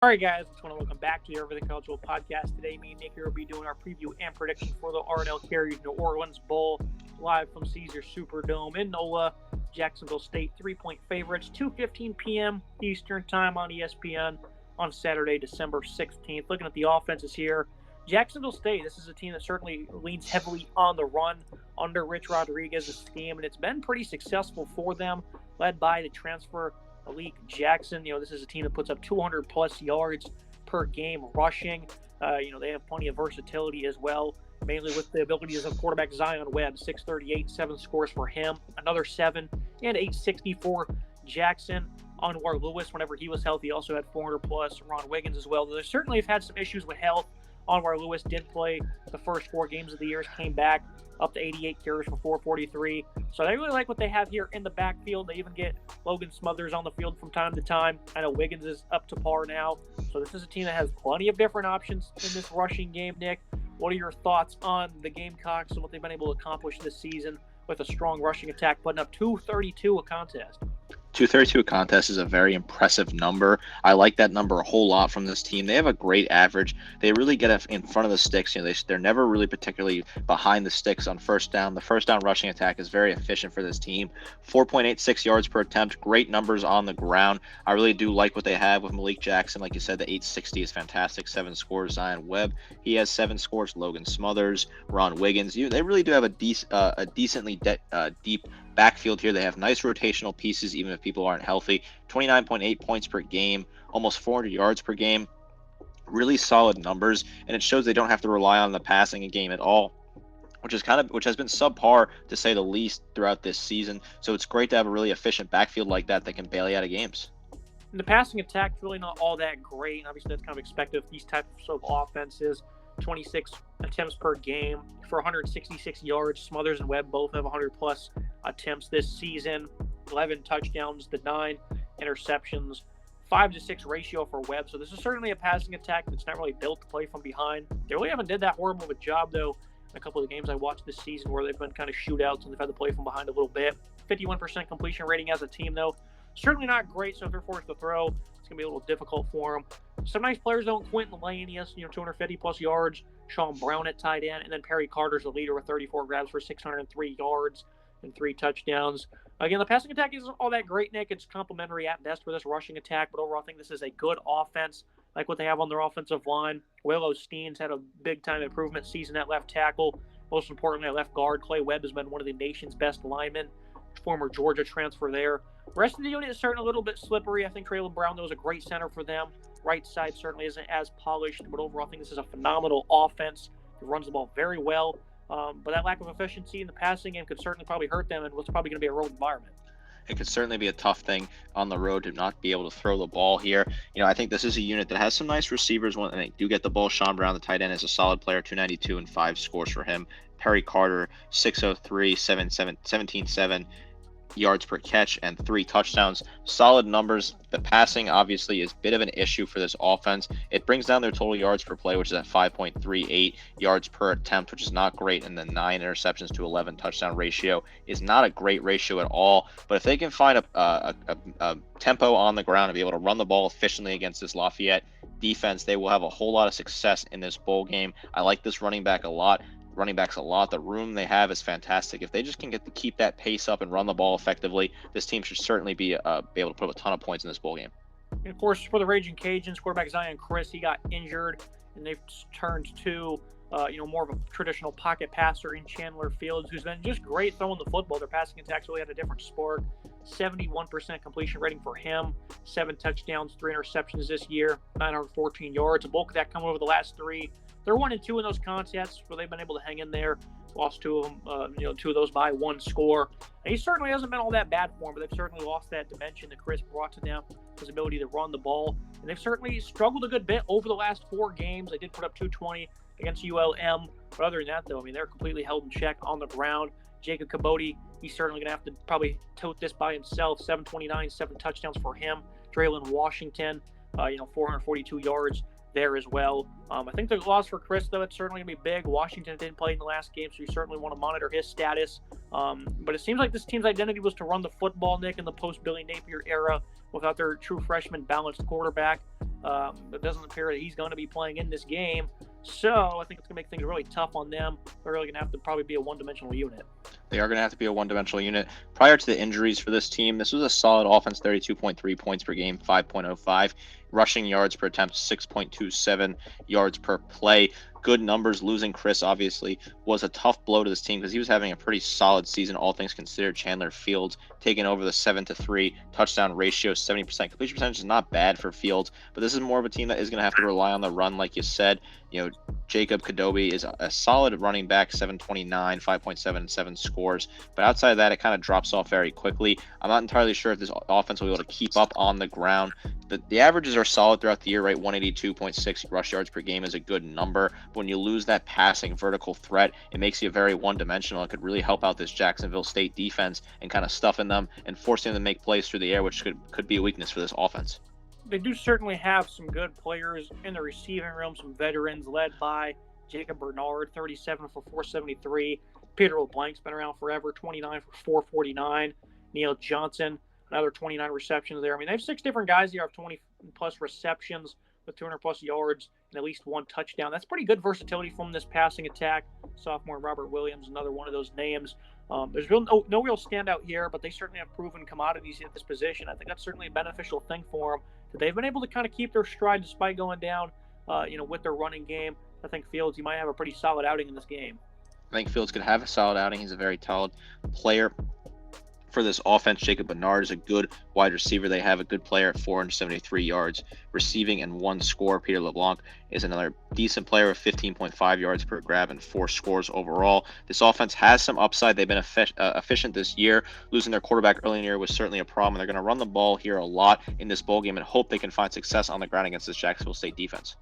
All right, guys, just want to welcome back to the Everything Cultural Podcast. Today, me and Nick here will be doing our preview and prediction for the R&L Carriers New Orleans Bowl, live from Caesars Superdome in NOLA. Jacksonville State 3-point favorites, 2:15 p.m. Eastern Time on ESPN on Saturday, December 16th. Looking at the offenses here, Jacksonville State, this is a team that certainly leans heavily on the run under Rich Rodriguez's scheme, and it's been pretty successful for them, led by the transfer Malik Jackson. This is a team that puts up 200-plus yards per game rushing. They have plenty of versatility as well, mainly with the abilities of quarterback Zion Webb, 638, 7 scores for him, another 7, and 860 for Jackson. Anwar Lewis, whenever he was healthy, also had 400-plus. Ron Wiggins as well. They certainly have had some issues with health. Anwar Lewis did play the first 4 games of the year, came back up to 88 carries for 443. So they really like what they have here in the backfield. They even get Logan Smothers on the field from time to time. I know Wiggins is up to par now. So this is a team that has plenty of different options in this rushing game. Nick, what are your thoughts on the Gamecocks and what they've been able to accomplish this season with a strong rushing attack, putting up 232 a contest? 232 a contest is a very impressive number. I like that number a whole lot from this team. They have a great average. They really get in front of the sticks. They're never really particularly behind the sticks on first down. The first down rushing attack is very efficient for this team. 4.86 yards per attempt. Great numbers on the ground. I really do like what they have with Malik Jackson. Like you said, the 860 is fantastic. 7 scores. Zion Webb, he has 7 scores. Logan Smothers, Ron Wiggins. They really do have a decently deep backfield here. They have nice rotational pieces, even if people aren't healthy. 29.8 points per game, almost 400 yards per game. Really solid numbers, and it shows they don't have to rely on the passing game at all, which has been subpar to say the least throughout this season. So it's great to have a really efficient backfield like that can bail you out of games. And the passing attack's really not all that great. Obviously, that's kind of expected of these types of offenses. 26 attempts per game for 166 yards. Smothers and Webb both have 100-plus attempts this season. 11 touchdowns to 9 interceptions. 5-to-6 ratio for Webb. So this is certainly a passing attack that's not really built to play from behind. They really haven't did that horrible of a job, though, in a couple of the games I watched this season where they've been kind of shootouts and they've had to play from behind a little bit. 51% completion rating as a team, though. Certainly not great, so if they're forced to throw, it's going to be a little difficult for them. Some nice players, though. Quentin Lane, he has 250-plus yards. Sean Brown at tight end. And then Perry Carter's the leader with 34 grabs for 603 yards and 3 touchdowns. Again, the passing attack isn't all that great, Nick. It's complimentary at best for this rushing attack, but overall I think this is a good offense, like what they have on their offensive line. Willow Steen's had a big-time improvement season at left tackle. Most importantly, at left guard, Clay Webb has been one of the nation's best linemen. Former Georgia transfer there. The rest of the unit is starting a little bit slippery. I think Traylon Brown, though, is a great center for them. Right side certainly isn't as polished, but overall I think this is a phenomenal offense. It runs the ball very well. But that lack of efficiency in the passing game could certainly probably hurt them in what's probably going to be a road environment. It could certainly be a tough thing on the road to not be able to throw the ball here. I think this is a unit that has some nice receivers when they do get the ball. Sean Brown, the tight end, is a solid player, 292 and 5 scores for him. Perry Carter, 603, 17-7 yards per catch and 3 touchdowns. Solid numbers. The passing obviously is a bit of an issue for this offense. It brings down their total yards per play, which is at 5.38 yards per attempt, which is not great, and the 9 interceptions to 11 touchdown ratio is not a great ratio at all. But if they can find a tempo on the ground and be able to run the ball efficiently against this Lafayette defense, they will have a whole lot of success in this bowl game. I like this running backs a lot. The room they have is fantastic. If they just can keep that pace up and run the ball effectively, this team should certainly be able to put up a ton of points in this bowl game. And of course, for the Raging Cajuns, quarterback Zion Chris, he got injured, and they've turned to more of a traditional pocket passer in Chandler Fields, who's been just great throwing the football. Their passing attacks really had a different spark. 71% completion rating for him, 7 touchdowns, 3 interceptions this year, 914 yards. A bulk of that coming over the last 3. They're 1-2 in those contests where they've been able to hang in there. Lost 2 of them, 2 of those by 1 score. And he certainly hasn't been all that bad for them, but they've certainly lost that dimension that Chris brought to them, his ability to run the ball. And they've certainly struggled a good bit over the last 4 games. They did put up 220 against ULM, but other than that, though, they're completely held in check on the ground. Jacob Cabote, he's certainly going to have to probably tote this by himself. 729, 7 touchdowns for him. Traylon Washington, 442 yards there as well. I think the loss for Chris, though, it's certainly going to be big. Washington didn't play in the last game, so you certainly want to monitor his status. But it seems like this team's identity was to run the football, Nick, in the post-Billy Napier era without their true freshman balanced quarterback. It doesn't appear that he's going to be playing in this game. So I think it's going to make things really tough on them. They're really going to have to probably be a one-dimensional unit. They are going to have to be a one-dimensional unit. Prior to the injuries for this team, this was a solid offense, 32.3 points per game, 5.05. Rushing yards per attempt, 6.27 yards per play. Good numbers. Losing Chris, obviously, was a tough blow to this team because he was having a pretty solid season, all things considered. Chandler Fields taking over the 7-3 touchdown ratio, 70% completion percentage is not bad for Fields, but this is more of a team that is going to have to rely on the run, like you said. Jacob Kadobi is a solid running back, 729, 5.77 scores. But outside of that, it kind of drops off very quickly. I'm not entirely sure if this offense will be able to keep up on the ground. The averages are solid throughout the year, right? 182.6 rush yards per game is a good number. But when you lose that passing vertical threat, it makes you very one-dimensional. It could really help out this Jacksonville State defense and kind of stuffing them and forcing them to make plays through the air, which could be a weakness for this offense. They do certainly have some good players in the receiving room, some veterans led by Jacob Bernard, 37 for 473. Peter LeBlanc's been around forever, 29 for 449. Neil Johnson, another 29 receptions there. I mean, they have 6 different guys here have 20-plus receptions with 200-plus yards and at least 1 touchdown. That's pretty good versatility from this passing attack. Sophomore Robert Williams, another one of those names. There's no real standout here, but they certainly have proven commodities at this position. I think that's certainly a beneficial thing for them. That they've been able to kind of keep their stride despite going down, with their running game. I think Fields, he might have a pretty solid outing in this game. I think Fields could have a solid outing. He's a very talented player for this offense. Jacob Bernard is a good wide receiver. They have a good player at 473 yards receiving and 1 score. Peter LeBlanc is another decent player with 15.5 yards per grab and 4 scores overall. This offense has some upside. They've been efficient this year. Losing their quarterback early in the year was certainly a problem. They're going to run the ball here a lot in this bowl game and hope they can find success on the ground against this Jacksonville State defense.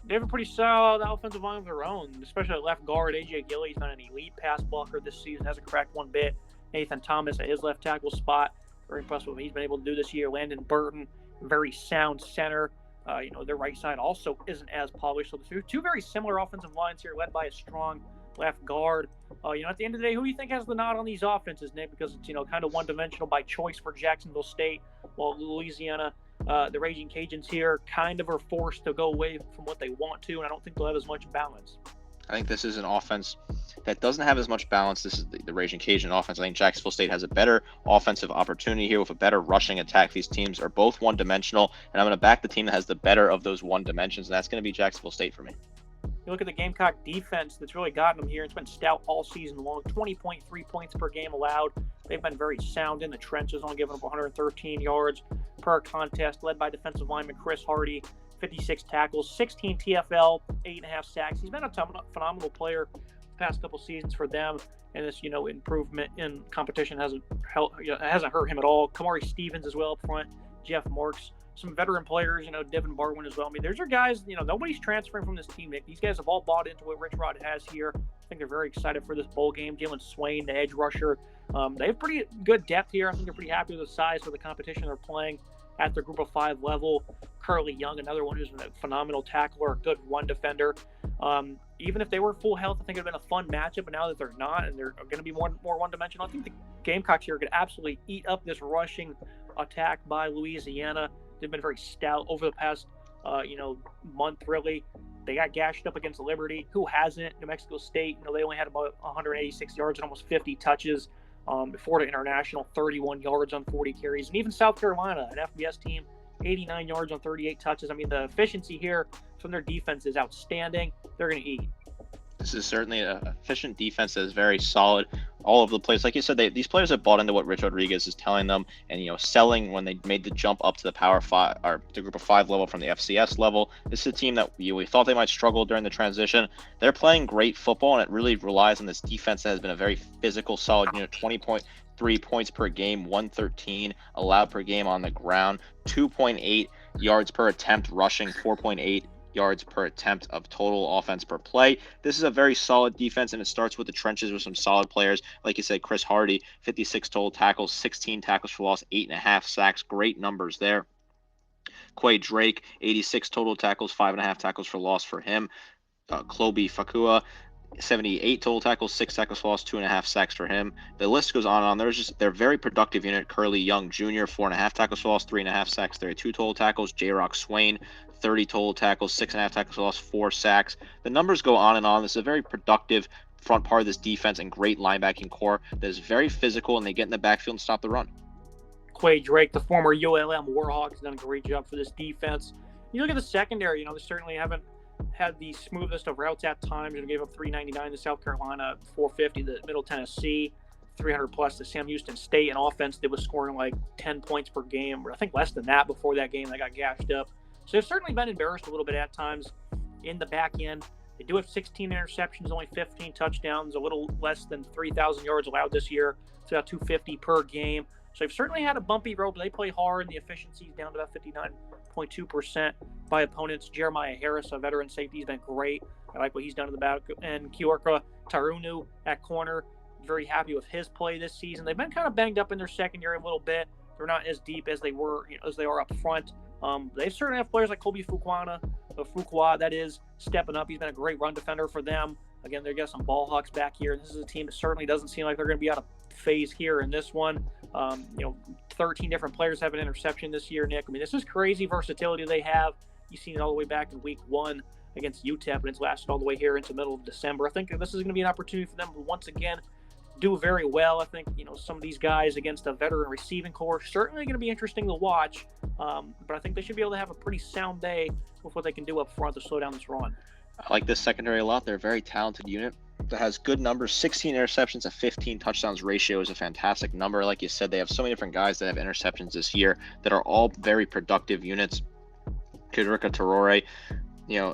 They have a pretty solid offensive line of their own, especially at left guard. A.J. Gilly's been an elite pass blocker this season, hasn't cracked one bit. Nathan Thomas at his left tackle spot, very impressed with what he's been able to do this year. Landon Burton, very sound center. Their right side also isn't as polished. So the 2 very similar offensive lines here, led by a strong left guard. At the end of the day, who do you think has the nod on these offenses, Nick? Because it's, kind of one-dimensional by choice for Jacksonville State, while Louisiana, the Raging Cajuns here, kind of are forced to go away from what they want to, and I don't think they'll have as much balance. I think this is an offense that doesn't have as much balance. This is the Raging Cajun offense. I think Jacksonville State has a better offensive opportunity here with a better rushing attack. These teams are both one-dimensional, and I'm going to back the team that has the better of those one dimensions, and that's going to be Jacksonville State for me. You look at the Gamecock defense that's really gotten them here. It's been stout all season long, 20.3 points per game allowed. They've been very sound in the trenches, only giving up 113 yards per contest, led by defensive lineman Chris Hardy, 56 tackles, 16 TFL, 8.5 sacks. He's been a phenomenal player the past couple seasons for them, and this, improvement in competition hasn't hurt him at all. Kamari Stevens as well up front, Jeff Marks, some veteran players, Devin Barwin as well. I mean, these are guys, nobody's transferring from this team, Nick. These guys have all bought into what Rich Rod has here. I think they're very excited for this bowl game. Jalen Swain, the edge rusher. They have pretty good depth here. I think they're pretty happy with the size for the competition they're playing at the group of 5 level. Curly Young, another one who's a phenomenal tackler, a good run defender. Even if they were full health, I think it would have been a fun matchup, but now that they're not and they're going to be more one-dimensional, I think the Gamecocks here could absolutely eat up this rushing attack by Louisiana. They've been very stout over the past, month, really. They got gashed up against Liberty. Who hasn't? New Mexico State, they only had about 186 yards and almost 50 touches. Florida International, 31 yards on 40 carries. And even South Carolina, an FBS team, 89 yards on 38 touches. I mean, the efficiency here from their defense is outstanding. They're going to eat. This is certainly an efficient defense that is very solid all over the place. Like you said, these players have bought into what Rich Rodriguez is telling them, and selling when they made the jump up to the Power 5 or the Group of 5 level from the FCS level. This is a team that we thought they might struggle during the transition. They're playing great football, and it really relies on this defense that has been a very physical, solid unit. 20.3 points per game, 113 allowed per game on the ground, 2.8 yards per attempt rushing, 4.8 yards per attempt of total offense per play. This is a very solid defense, and it starts with the trenches with some solid players. Like you said, Chris Hardy, 56 total tackles, 16 tackles for loss, 8.5 sacks. Great numbers there. Quay Drake, 86 total tackles, 5.5 tackles for loss for him. Klobi Fakua, 78 total tackles, 6 tackles for loss, 2.5 sacks for him. The list goes on and on. They're a very productive unit. Curly Young Jr., 4.5 tackles for loss, 3.5 sacks. 32 total tackles. J-Rock Swain, 30 total tackles, 6.5 tackles for loss, 4 sacks. The numbers go on and on. This is a very productive front part of this defense and great linebacking core that is very physical, and they get in the backfield and stop the run. Quay Drake, the former ULM Warhawk, has done a great job for this defense. You look at the secondary, they certainly haven't had the smoothest of routes at times. They gave up 399 to South Carolina, 450 to Middle Tennessee, 300 plus to Sam Houston State, an offense that was scoring like 10 points per game, or I think less than that before that game. They got gashed up. So they've certainly been embarrassed a little bit at times in the back end. They do have 16 interceptions, only 15 touchdowns, a little less than 3,000 yards allowed this year. It's about 250 per game. So they've certainly had a bumpy road, but they play hard, and the efficiency is down to about 59.2% by opponents. Jeremiah Harris, a veteran safety, has been great. I like what he's done in the back. And Kiorka Tarunu at corner, very happy with his play this season. They've been kind of banged up in their secondary a little bit. They're not as deep as they were, as they are up front. They certainly have players like Kobe Fuqua, that is, stepping up. He's been a great run defender for them. Again, they've got some ball hawks back here. This is a team that certainly doesn't seem like they're going to be out of phase here in this one. 13 different players have an interception this year, Nick. I mean, this is crazy versatility they have. You've seen it all the way back in week 1 against UTEP, and it's lasted all the way here into the middle of December. I think this is going to be an opportunity for them to once again do very well. I think, some of these guys against a veteran receiving corps certainly going to be interesting to watch. But I think they should be able to have a pretty sound day with what they can do up front to slow down this run. I like this secondary a lot. They're a very talented unit that has good numbers. 16 interceptions to 15 touchdowns ratio is a fantastic number. Like you said, they have so many different guys that have interceptions this year that are all very productive units. Kidrika Torore,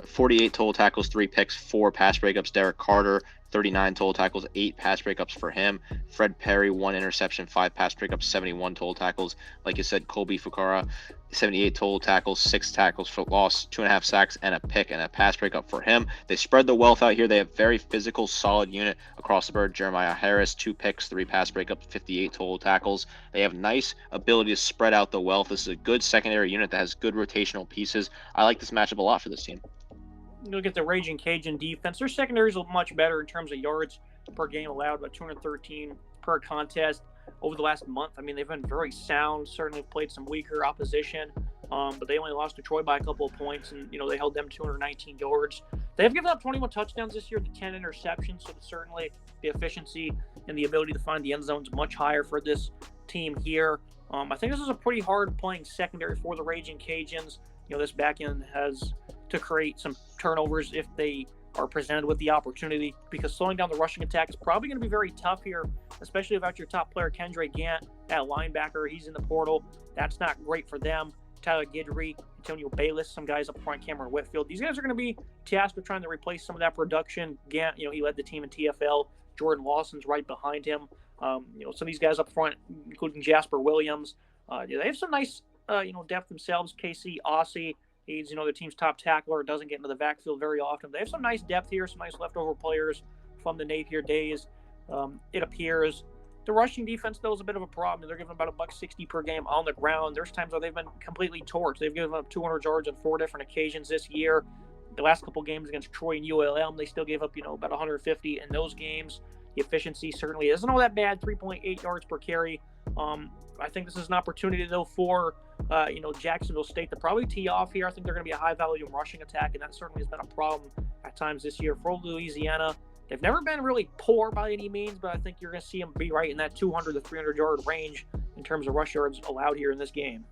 48 total tackles, 3 picks, 4 pass breakups. Derek Carter, 39 total tackles, 8 pass breakups for him. Fred Perry, 1 interception, 5 pass breakups, 71 total tackles. Like you said, Colby Fukara, 78 total tackles, 6 tackles for loss, 2.5 sacks, and a pick and a pass breakup for him. They spread the wealth out here. They have very physical, solid unit across the board. Jeremiah Harris, 2 picks, 3 pass breakups, 58 total tackles. They have nice ability to spread out the wealth. This is a good secondary unit that has good rotational pieces. I like this matchup a lot for this team. Look at the Raging Cajun defense. Their secondary is much better in terms of yards per game allowed, about 213 per contest over the last month. I mean, they've been very sound, certainly played some weaker opposition, but they only lost to Troy by a couple of points, and, they held them 219 yards. They've given up 21 touchdowns this year to 10 interceptions, so certainly the efficiency and the ability to find the end zone is much higher for this team here. I think this is a pretty hard-playing secondary for the Raging Cajuns. This back end has to create some turnovers if they are presented with the opportunity, because slowing down the rushing attack is probably going to be very tough here, especially without your top player, Kendra Gant, at linebacker. He's in the portal. That's not great for them. Tyler Guidry, Antonio Bayless, some guys up front, Cameron Whitfield. These guys are going to be tasked with trying to replace some of that production. Gant, he led the team in TFL. Jordan Lawson's right behind him. Some of these guys up front, including Jasper Williams, they have some nice depth themselves. Casey Aussie, he's the team's top tackler, doesn't get into the backfield very often. They have some nice depth here, some nice leftover players from the Napier days. It appears the rushing defense, though, is a bit of a problem. They're giving about $160 per game on the ground. There's times where they've been completely torched. They've given up 200 yards on 4 different occasions this year. The last couple games against Troy and ULM, they still gave up about 150 in those games. The efficiency certainly isn't all that bad, 3.8 yards per carry. I think this is an opportunity, though, for Jacksonville State to probably tee off here. I think they're going to be a high-volume rushing attack, and that certainly has been a problem at times this year for Louisiana. They've never been really poor by any means, but I think you're going to see them be right in that 200 to 300-yard range in terms of rush yards allowed here in this game.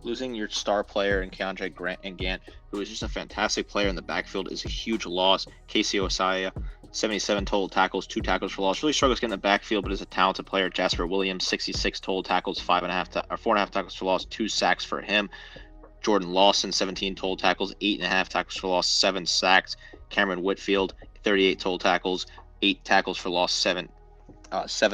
Losing your star player in Keandre Grant and Gant, who is just a fantastic player in the backfield, is a huge loss. Casey Osaya, 77 total tackles, 2 tackles for loss. Really struggles getting in the backfield, but is a talented player. Jasper Williams, 66 total tackles, 4.5 tackles for loss, 2 sacks for him. Jordan Lawson, 17 total tackles, 8.5 tackles for loss, 7 sacks. Cameron Whitfield, 38 total tackles, 8 tackles for loss, 7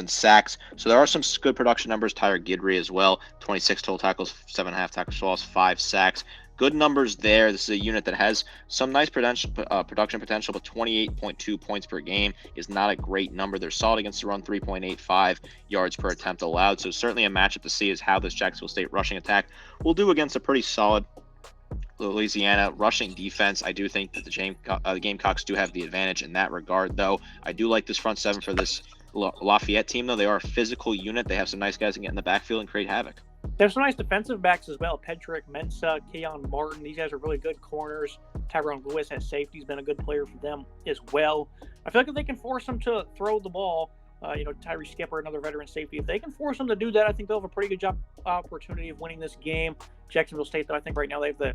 sacks. So there are some good production numbers. Tyler Guidry as well, 26 total tackles, 7.5 tackles for loss, 5 sacks. Good numbers there. This is a unit that has some nice production potential, but 28.2 points per game is not a great number. They're solid against the run, 3.85 yards per attempt allowed. So certainly a matchup to see is how this Jacksonville State rushing attack will do against a pretty solid Louisiana rushing defense. I do think that the Gamecocks do have the advantage in that regard, though. I do like this front seven for this Lafayette team, though. They are a physical unit. They have some nice guys that get in the backfield and create havoc. There's some nice defensive backs as well. Pedrick, Mensah, Keon Martin. These guys are really good corners. Tyrone Lewis at safety has been a good player for them as well. I feel like if they can force them to throw the ball, Tyree Skipper, another veteran safety, if they can force them to do that, I think they'll have a pretty good opportunity of winning this game. Jacksonville State, though, I think right now they have the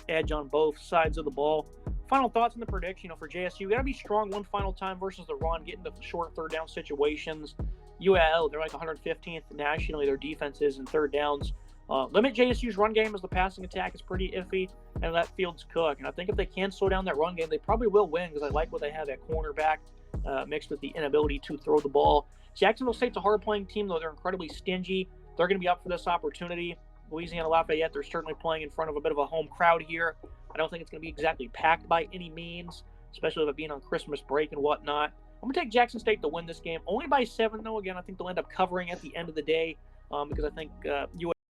edge on both sides of the ball. Final thoughts on the prediction, for JSU, got to be strong one final time versus the run, getting to short third down situations. UAL, they're like 115th nationally, their defense is in third downs. Limit JSU's run game as the passing attack is pretty iffy, and that field's cook. And I think if they can slow down that run game, they probably will win because I like what they have at cornerback mixed with the inability to throw the ball. Jacksonville State's a hard-playing team, though. They're incredibly stingy. They're going to be up for this opportunity. Louisiana Lafayette, they're certainly playing in front of a bit of a home crowd here. I don't think it's going to be exactly packed by any means, especially with it being on Christmas break and whatnot. I'm going to take Jackson State to win this game, only by 7, though. Again, I think they'll end up covering at the end of the day because I think